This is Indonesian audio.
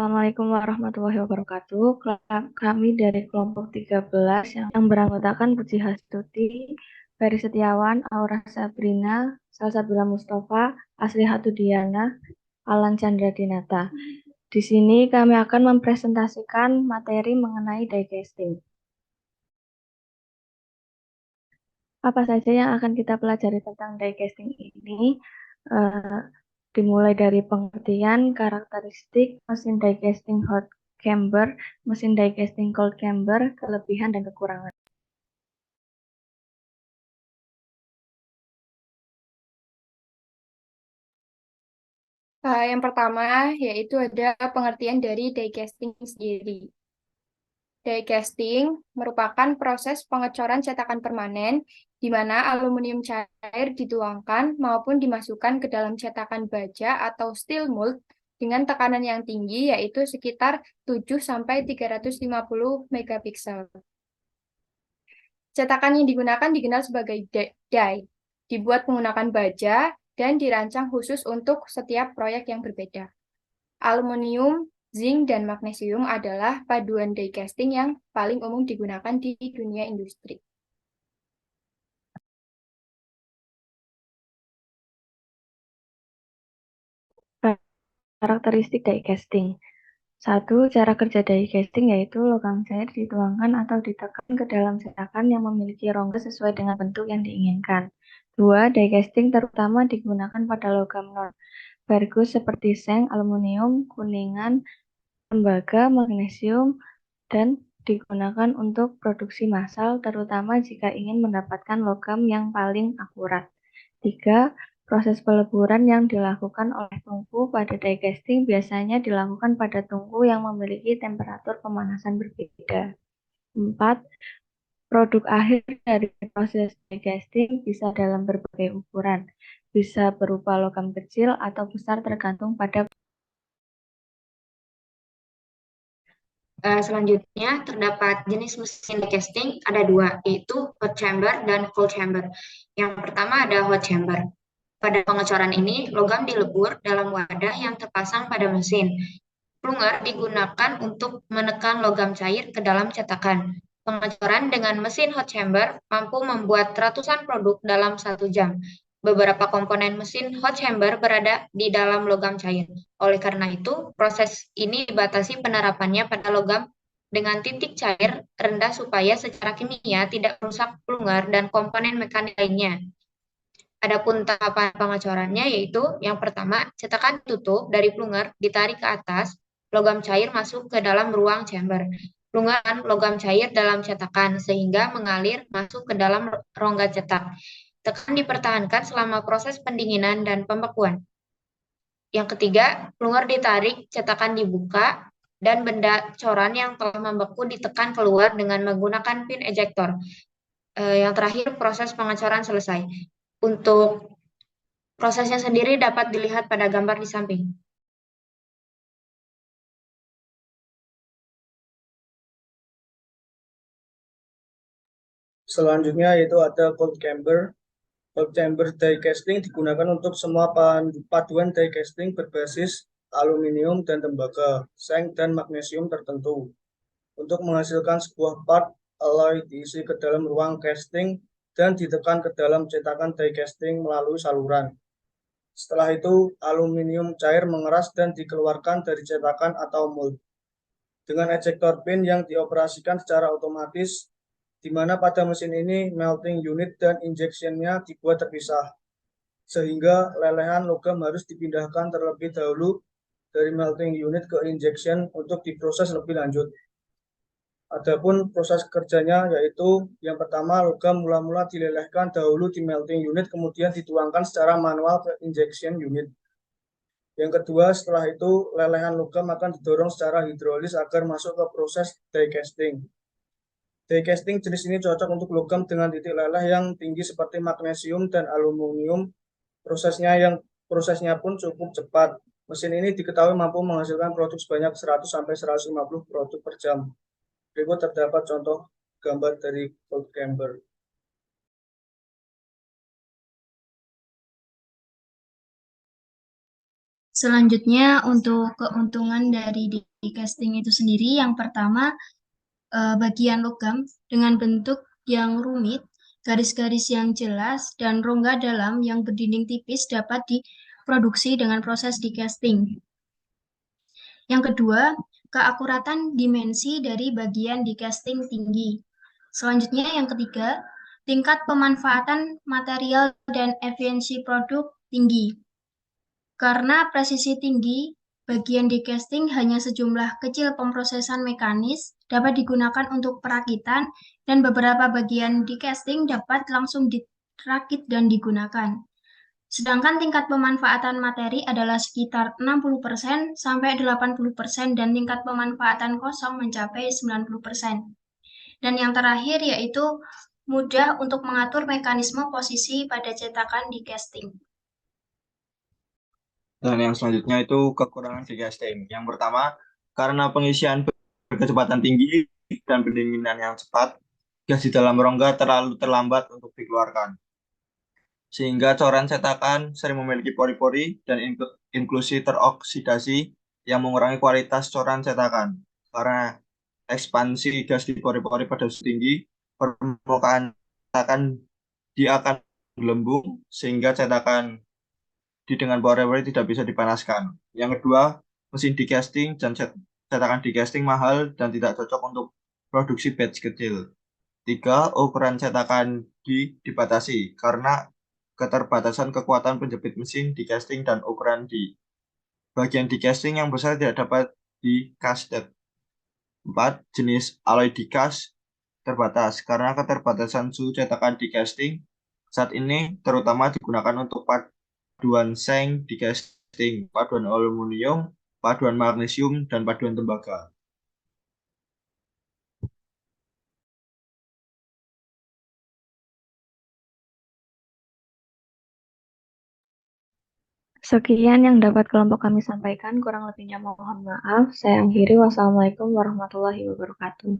Assalamualaikum warahmatullahi wabarakatuh. Kami dari kelompok 13 yang beranggotakan Puji Hastuti, Ferry Setiawan, Aura Sabrina, Salsabila Mustafa, Asri Hatudiana, Alan Chandra Dinata. Di sini kami akan mempresentasikan materi mengenai diecasting. Apa saja yang akan kita pelajari tentang diecasting ini? Eh, Dimulai dari pengertian, karakteristik mesin diecasting hot chamber, mesin diecasting cold chamber, kelebihan dan kekurangan. Yang pertama yaitu ada pengertian dari diecasting sendiri. Diecasting merupakan proses pengecoran cetakan permanen di mana aluminium cair dituangkan maupun dimasukkan ke dalam cetakan baja atau steel mold dengan tekanan yang tinggi yaitu sekitar 7-350 megapiksel. Cetakan yang digunakan dikenal sebagai die, dibuat menggunakan baja dan dirancang khusus untuk setiap proyek yang berbeda. Aluminium, zinc, dan magnesium adalah paduan die casting yang paling umum digunakan di dunia industri. Karakteristik diecasting. Satu, cara kerja diecasting yaitu logam cair dituangkan atau ditekan ke dalam cetakan yang memiliki rongga sesuai dengan bentuk yang diinginkan. Dua, diecasting terutama digunakan pada logam non-bergus seperti seng, aluminium, kuningan, tembaga, magnesium, dan digunakan untuk produksi massal, terutama jika ingin mendapatkan logam yang paling akurat. Tiga, proses peleburan yang dilakukan oleh tungku pada diecasting biasanya dilakukan pada tungku yang memiliki temperatur pemanasan berbeda. Empat, produk akhir dari proses diecasting bisa dalam berbagai ukuran, bisa berupa logam kecil atau besar tergantung pada. Selanjutnya, terdapat jenis mesin casting ada dua, yaitu hot chamber dan cold chamber. Yang pertama ada hot chamber. Pada pengecoran ini, logam dilebur dalam wadah yang terpasang pada mesin. Plunger digunakan untuk menekan logam cair ke dalam cetakan. Pengecoran dengan mesin hot chamber mampu membuat ratusan produk dalam 1 jam. Beberapa komponen mesin hot chamber berada di dalam logam cair. Oleh karena itu, proses ini dibatasi penerapannya pada logam dengan titik cair rendah supaya secara kimia tidak merusak plunger dan komponen mekanik lainnya. Adapun tahapan pengecorannya yaitu yang pertama, cetakan tutup dari plunger ditarik ke atas, logam cair masuk ke dalam ruang chamber. Plungan logam cair dalam cetakan sehingga mengalir masuk ke dalam rongga cetak. Tekan dipertahankan selama proses pendinginan dan pembekuan. Yang ketiga, plunger ditarik, cetakan dibuka, dan benda coran yang telah membeku ditekan keluar dengan menggunakan pin ejector. Yang terakhir, proses pengecoran selesai. Untuk prosesnya sendiri dapat dilihat pada gambar di samping. Selanjutnya yaitu ada cold chamber. Cold chamber die casting digunakan untuk semua paduan die casting berbasis aluminium dan tembaga, seng dan magnesium tertentu. Untuk menghasilkan sebuah part alloy diisi ke dalam ruang casting dan ditekan ke dalam cetakan die casting melalui saluran. Setelah itu, aluminium cair mengeras dan dikeluarkan dari cetakan atau mold dengan ejector pin yang dioperasikan secara otomatis, di mana pada mesin ini melting unit dan injection-nya dibuat terpisah, sehingga lelehan logam harus dipindahkan terlebih dahulu dari melting unit ke injection untuk diproses lebih lanjut. Adapun proses kerjanya yaitu yang pertama logam mula-mula dilelehkan dahulu di melting unit kemudian dituangkan secara manual ke injection unit. Yang kedua, setelah itu lelehan logam akan didorong secara hidrolis agar masuk ke proses die casting. Die casting jenis ini cocok untuk logam dengan titik leleh yang tinggi seperti magnesium dan aluminium. Prosesnya pun cukup cepat. Mesin ini diketahui mampu menghasilkan produk sebanyak 100-150 produk per jam. Berikut terdapat contoh gambar dari cold chamber. Selanjutnya, untuk keuntungan dari die casting itu sendiri, yang pertama, bagian logam dengan bentuk yang rumit, garis-garis yang jelas, dan rongga dalam yang berdinding tipis dapat diproduksi dengan proses die casting. Yang kedua, keakuratan dimensi dari bagian die casting tinggi. Selanjutnya, yang ketiga, tingkat pemanfaatan material dan efisiensi produk tinggi. Karena presisi tinggi, bagian die casting hanya sejumlah kecil pemrosesan mekanis dapat digunakan untuk perakitan dan beberapa bagian die casting dapat langsung dirakit dan digunakan. Sedangkan tingkat pemanfaatan materi adalah sekitar 60% sampai 80% dan tingkat pemanfaatan kosong mencapai 90%. Dan yang terakhir yaitu mudah untuk mengatur mekanisme posisi pada cetakan die casting. Dan yang selanjutnya itu kekurangan die casting. Yang pertama, karena pengisian berkecepatan tinggi dan pendinginan yang cepat, gas di dalam rongga terlalu terlambat untuk dikeluarkan. Sehingga coran cetakan sering memiliki pori-pori dan inklusi teroksidasi yang mengurangi kualitas coran cetakan. Karena ekspansi gas di pori-pori pada suhu tinggi, permukaan cetakan dia akan gelembung sehingga cetakan dengan pori-pori tidak bisa dipanaskan. Yang kedua, mesin die casting dan cetakan die casting mahal dan tidak cocok untuk produksi batch kecil. Tiga, ukuran cetakan dibatasi karena keterbatasan kekuatan penjepit mesin die casting dan ukuran di bagian die casting yang besar tidak dapat di casted. 4. Jenis alloy die cast terbatas karena keterbatasan suhu cetakan die casting saat ini terutama digunakan untuk paduan seng die casting, paduan aluminium, paduan magnesium, dan paduan tembaga. Sekian yang dapat kelompok kami sampaikan, kurang lebihnya mohon maaf. Saya akhiri. Wassalamualaikum warahmatullahi wabarakatuh.